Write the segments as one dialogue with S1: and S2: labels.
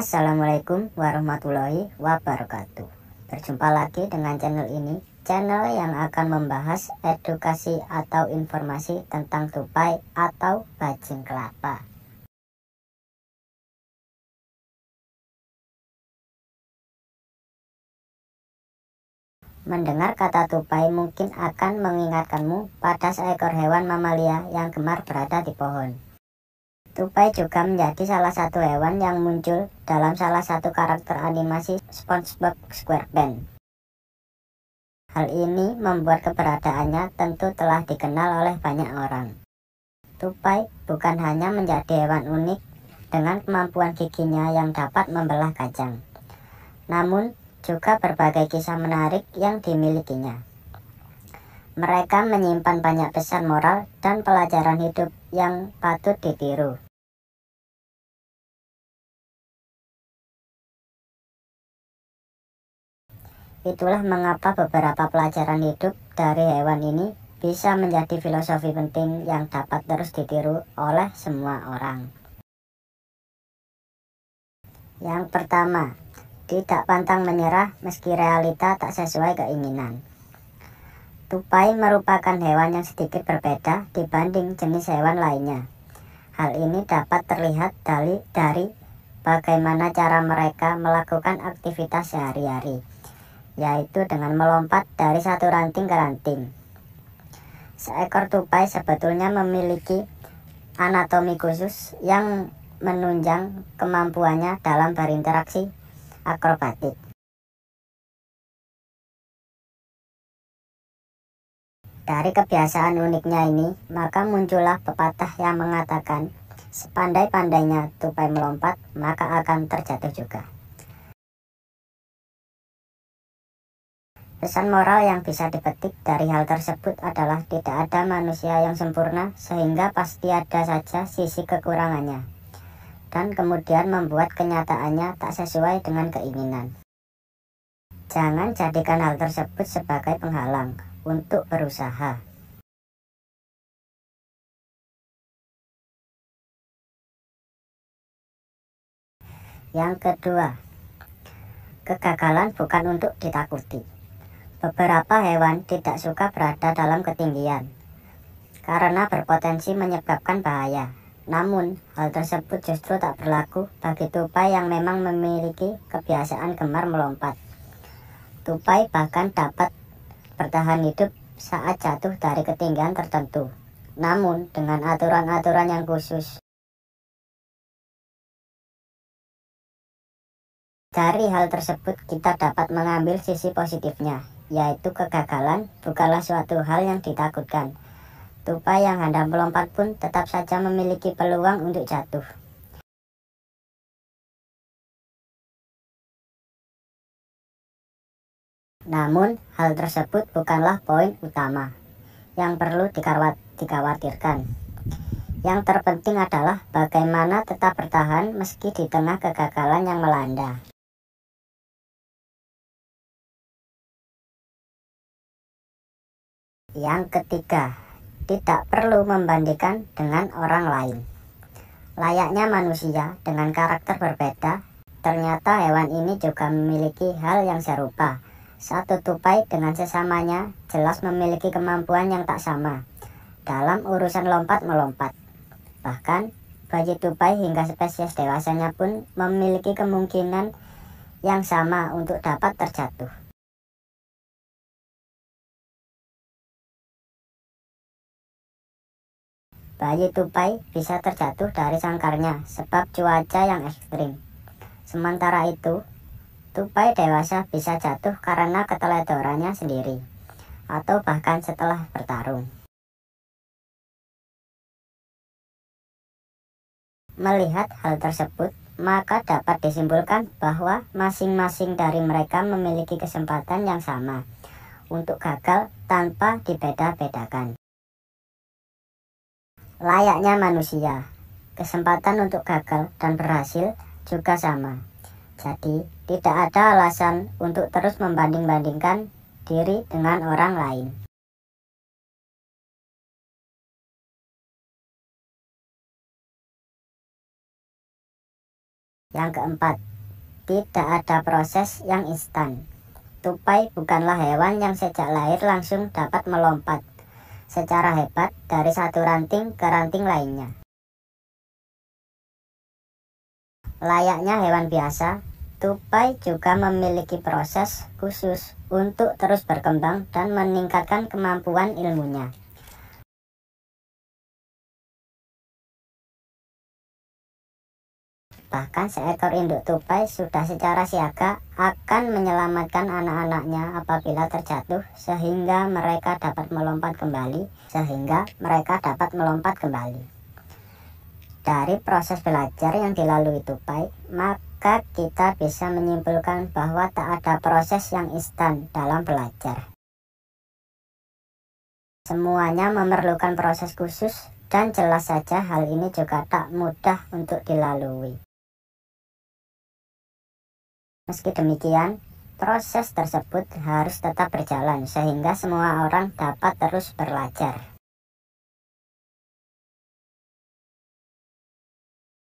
S1: Assalamualaikum warahmatullahi wabarakatuh. Berjumpa lagi dengan channel ini, channel yang akan membahas edukasi atau informasi tentang tupai atau bajing kelapa. Mendengar kata tupai mungkin akan mengingatkanmu pada seekor hewan mamalia yang gemar berada di pohon. Tupai juga menjadi salah satu hewan yang muncul dalam salah satu karakter animasi SpongeBob SquarePants. Hal ini membuat keberadaannya tentu telah dikenal oleh banyak orang. Tupai bukan hanya menjadi hewan unik dengan kemampuan giginya yang dapat membelah kacang, namun juga berbagai kisah menarik yang dimilikinya. Mereka menyimpan banyak pesan moral dan pelajaran hidup yang patut ditiru. Itulah mengapa beberapa pelajaran hidup dari hewan ini bisa menjadi filosofi penting yang dapat terus ditiru oleh semua orang. Yang pertama, tidak pantang menyerah meski realita tak sesuai keinginan. Tupai merupakan hewan yang sedikit berbeda dibanding jenis hewan lainnya. Hal ini dapat terlihat dari bagaimana cara mereka melakukan aktivitas sehari-hari, yaitu dengan melompat dari satu ranting ke ranting. Seekor tupai sebetulnya memiliki anatomi khusus yang menunjang kemampuannya dalam berinteraksi akrobatik. Dari kebiasaan uniknya ini, maka muncullah pepatah yang mengatakan, sepandai-pandainya tupai melompat, maka akan terjatuh juga. Pesan moral yang bisa dipetik dari hal tersebut adalah tidak ada manusia yang sempurna, sehingga pasti ada saja sisi kekurangannya, dan kemudian membuat kenyataannya tak sesuai dengan keinginan. Jangan jadikan hal tersebut sebagai penghalang untuk berusaha. Yang kedua, kegagalan bukan untuk ditakuti. Beberapa hewan tidak suka berada dalam ketinggian karena berpotensi menyebabkan bahaya. Namun, hal tersebut justru tak berlaku bagi tupai yang memang memiliki kebiasaan gemar melompat. Tupai bahkan dapat bertahan hidup saat jatuh dari ketinggian tertentu, namun dengan aturan-aturan yang khusus. Dari hal tersebut kita dapat mengambil sisi positifnya, yaitu kegagalan bukanlah suatu hal yang ditakutkan. Tupai yang hendak melompat pun tetap saja memiliki peluang untuk jatuh. Namun, hal tersebut bukanlah poin utama yang perlu dikhawatirkan. Yang terpenting adalah bagaimana tetap bertahan meski di tengah kegagalan yang melanda. Yang ketiga, tidak perlu membandingkan dengan orang lain. Layaknya manusia dengan karakter berbeda, ternyata hewan ini juga memiliki hal yang serupa. Satu tupai dengan sesamanya jelas memiliki kemampuan yang tak sama dalam urusan lompat-melompat. Bahkan, bayi tupai hingga spesies dewasanya pun memiliki kemungkinan yang sama untuk dapat terjatuh. Bayi tupai bisa terjatuh dari sangkarnya sebab cuaca yang ekstrim. Sementara itu, tupai dewasa bisa jatuh karena keteledorannya sendiri, atau bahkan setelah bertarung. Melihat hal tersebut, maka dapat disimpulkan bahwa masing-masing dari mereka memiliki kesempatan yang sama untuk gagal tanpa dibeda-bedakan. Layaknya manusia, kesempatan untuk gagal dan berhasil juga sama. Jadi, tidak ada alasan untuk terus membanding-bandingkan diri dengan orang lain. Yang keempat, tidak ada proses yang instan. Tupai bukanlah hewan yang sejak lahir langsung dapat melompat secara hebat dari satu ranting ke ranting lainnya. Layaknya hewan biasa, tupai juga memiliki proses khusus untuk terus berkembang dan meningkatkan kemampuan ilmunya. Bahkan seekor induk tupai sudah secara siaga akan menyelamatkan anak-anaknya apabila terjatuh sehingga mereka dapat melompat kembali. Dari proses belajar yang dilalui tupai, maka kita bisa menyimpulkan bahwa tak ada proses yang instan dalam belajar. Semuanya memerlukan proses khusus dan jelas saja hal ini juga tak mudah untuk dilalui. Meski demikian, proses tersebut harus tetap berjalan sehingga semua orang dapat terus belajar.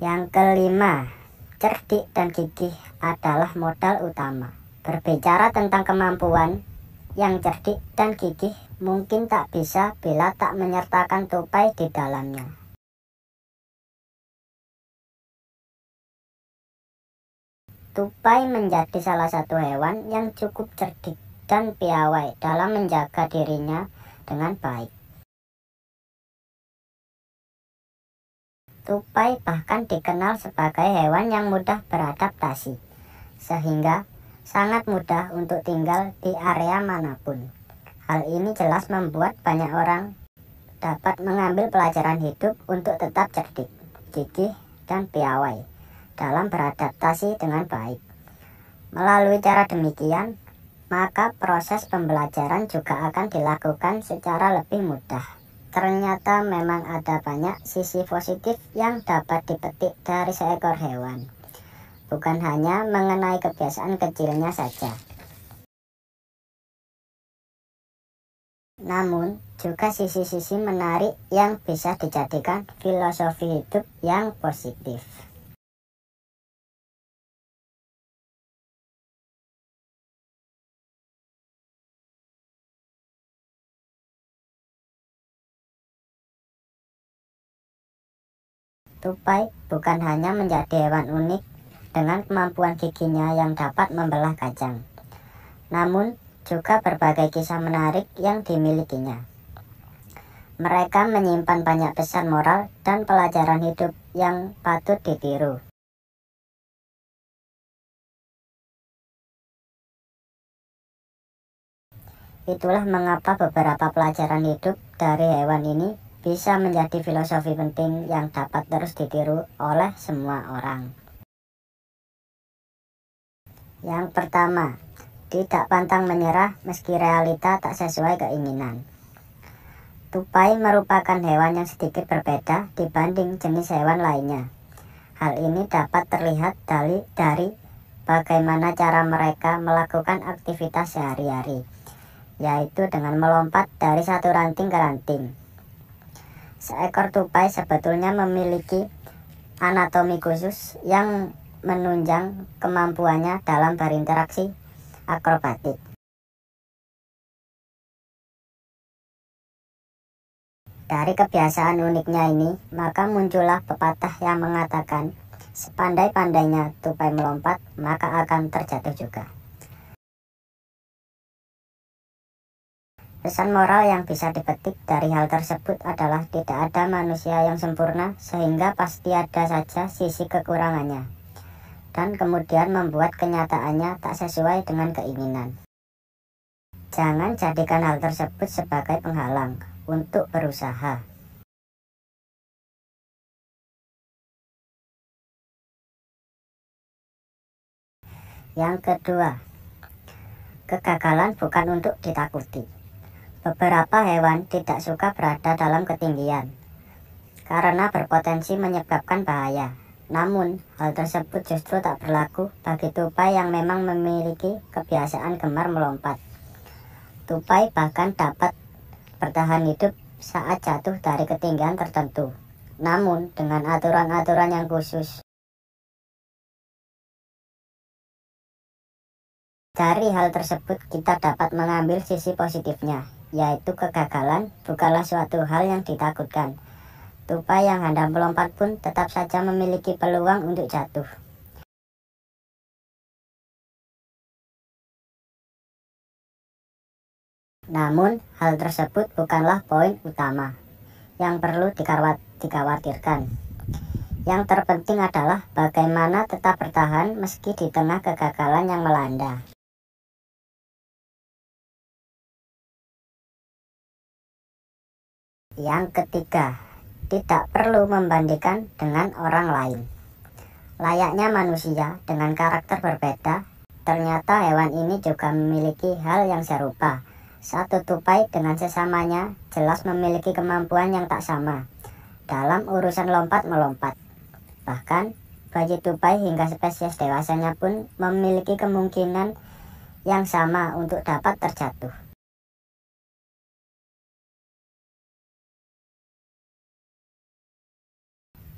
S1: Yang kelima, cerdik dan gigih adalah modal utama. Berbicara tentang kemampuan, yang cerdik dan gigih mungkin tak bisa bila tak menyertakan tupai di dalamnya. Tupai menjadi salah satu hewan yang cukup cerdik dan piawai dalam menjaga dirinya dengan baik. Tupai bahkan dikenal sebagai hewan yang mudah beradaptasi, sehingga sangat mudah untuk tinggal di area manapun. Hal ini jelas membuat banyak orang dapat mengambil pelajaran hidup untuk tetap cerdik, gigih, dan piawai dalam beradaptasi dengan baik. Melalui cara demikian, maka proses pembelajaran juga akan dilakukan secara lebih mudah. Ternyata memang ada banyak sisi positif yang dapat dipetik dari seekor hewan, bukan hanya mengenai kebiasaan kecilnya saja. Namun, juga sisi-sisi menarik yang bisa dijadikan filosofi hidup yang positif. Tupai bukan hanya menjadi hewan unik dengan kemampuan giginya yang dapat membelah kacang, namun juga berbagai kisah menarik yang dimilikinya. Mereka menyimpan banyak pesan moral dan pelajaran hidup yang patut ditiru. Itulah mengapa beberapa pelajaran hidup dari hewan ini bisa menjadi filosofi penting yang dapat terus ditiru oleh semua orang. Yang pertama, tidak pantang menyerah meski realita tak sesuai keinginan. Tupai merupakan hewan yang sedikit berbeda dibanding jenis hewan lainnya. Hal ini dapat terlihat dari bagaimana cara mereka melakukan aktivitas sehari-hari, yaitu dengan melompat dari satu ranting ke ranting. Seekor tupai sebetulnya memiliki anatomi khusus yang menunjang kemampuannya dalam berinteraksi akrobatik. Dari kebiasaan uniknya ini, maka muncullah pepatah yang mengatakan, sepandai-pandainya tupai melompat, maka akan terjatuh juga. Pesan moral yang bisa dipetik dari hal tersebut adalah tidak ada manusia yang sempurna, sehingga pasti ada saja sisi kekurangannya, dan kemudian membuat kenyataannya tak sesuai dengan keinginan. Jangan jadikan hal tersebut sebagai penghalang untuk berusaha. Yang kedua, kegagalan bukan untuk ditakuti. Beberapa hewan tidak suka berada dalam ketinggian karena berpotensi menyebabkan bahaya. Namun, hal tersebut justru tak berlaku bagi tupai yang memang memiliki kebiasaan gemar melompat. Tupai bahkan dapat bertahan hidup saat jatuh dari ketinggian tertentu, namun dengan aturan-aturan yang khusus. Dari hal tersebut kita dapat mengambil sisi positifnya, yaitu kegagalan bukanlah suatu hal yang ditakutkan. Tupai yang hendak melompat pun tetap saja memiliki peluang untuk jatuh. Namun, hal tersebut bukanlah poin utama yang perlu dikhawatirkan. Yang terpenting adalah bagaimana tetap bertahan meski di tengah kegagalan yang melanda. Yang ketiga, tidak perlu membandingkan dengan orang lain. Layaknya manusia dengan karakter berbeda, ternyata hewan ini juga memiliki hal yang serupa. Satu tupai dengan sesamanya jelas memiliki kemampuan yang tak sama dalam urusan lompat-melompat. Bahkan, bayi tupai hingga spesies dewasanya pun memiliki kemungkinan yang sama untuk dapat terjatuh.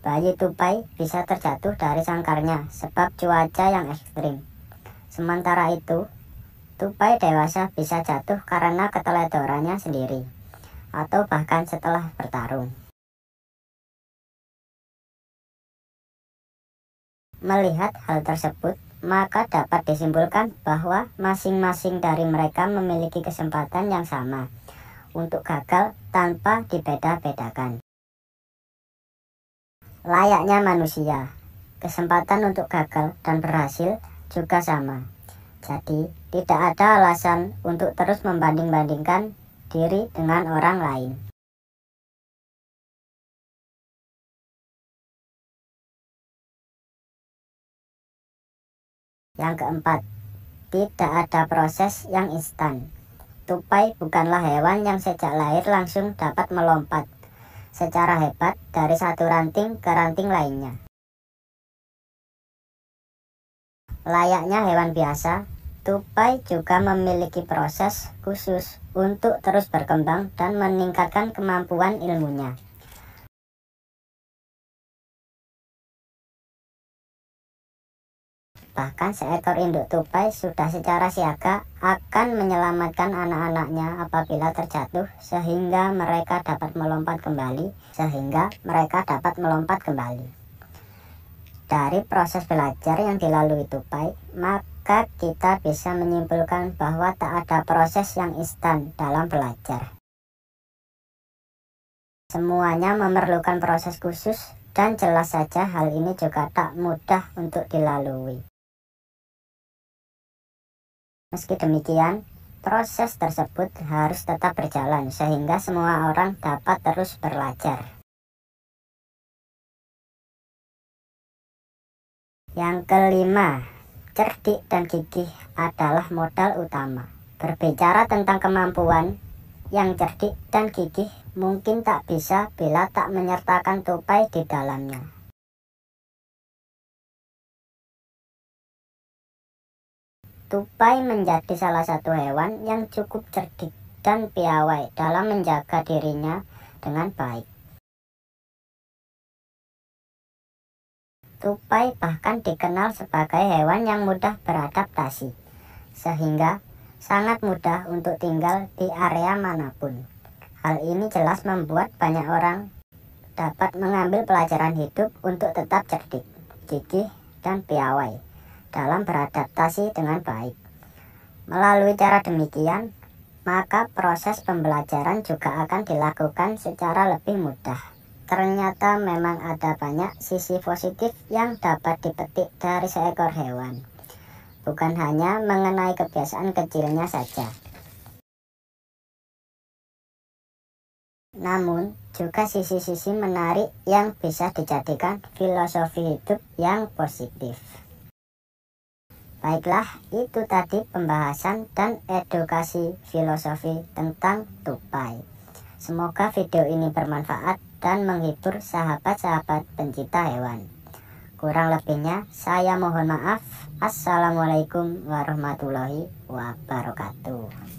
S1: Bayi tupai bisa terjatuh dari sangkarnya sebab cuaca yang ekstrim. Sementara itu, tupai dewasa bisa jatuh karena keteledorannya sendiri, atau bahkan setelah bertarung. Melihat hal tersebut, maka dapat disimpulkan bahwa masing-masing dari mereka memiliki kesempatan yang sama untuk gagal tanpa dibeda-bedakan. Layaknya manusia, kesempatan untuk gagal dan berhasil juga sama. Jadi, tidak ada alasan untuk terus membanding-bandingkan diri dengan orang lain. Yang keempat, tidak ada proses yang instan. Tupai bukanlah hewan yang sejak lahir langsung dapat melompat secara hebat dari satu ranting ke ranting lainnya. Layaknya hewan biasa, tupai juga memiliki proses khusus untuk terus berkembang dan meningkatkan kemampuan ilmunya. Bahkan seekor induk tupai sudah secara siaga akan menyelamatkan anak-anaknya apabila terjatuh sehingga mereka dapat melompat kembali. Dari proses belajar yang dilalui tupai, maka kita bisa menyimpulkan bahwa tak ada proses yang instan dalam belajar. Semuanya memerlukan proses khusus dan jelas saja hal ini juga tak mudah untuk dilalui. Meski demikian, proses tersebut harus tetap berjalan sehingga semua orang dapat terus belajar. Yang kelima, cerdik dan gigih adalah modal utama. Berbicara tentang kemampuan, yang cerdik dan gigih mungkin tak bisa bila tak menyertakan tupai di dalamnya. Tupai menjadi salah satu hewan yang cukup cerdik dan piawai dalam menjaga dirinya dengan baik. Tupai bahkan dikenal sebagai hewan yang mudah beradaptasi, sehingga sangat mudah untuk tinggal di area manapun. Hal ini jelas membuat banyak orang dapat mengambil pelajaran hidup untuk tetap cerdik, gigih, dan piawai dalam beradaptasi dengan baik. Melalui cara demikian, maka proses pembelajaran juga akan dilakukan secara lebih mudah. Ternyata memang ada banyak sisi positif yang dapat dipetik dari seekor hewan, bukan hanya mengenai kebiasaan kecilnya saja. Namun, juga sisi-sisi menarik yang bisa dijadikan filosofi hidup yang positif. Baiklah, itu tadi pembahasan dan edukasi filosofi tentang tupai. Semoga video ini bermanfaat dan menghibur sahabat-sahabat pencinta hewan. Kurang lebihnya, saya mohon maaf. Assalamualaikum warahmatullahi wabarakatuh.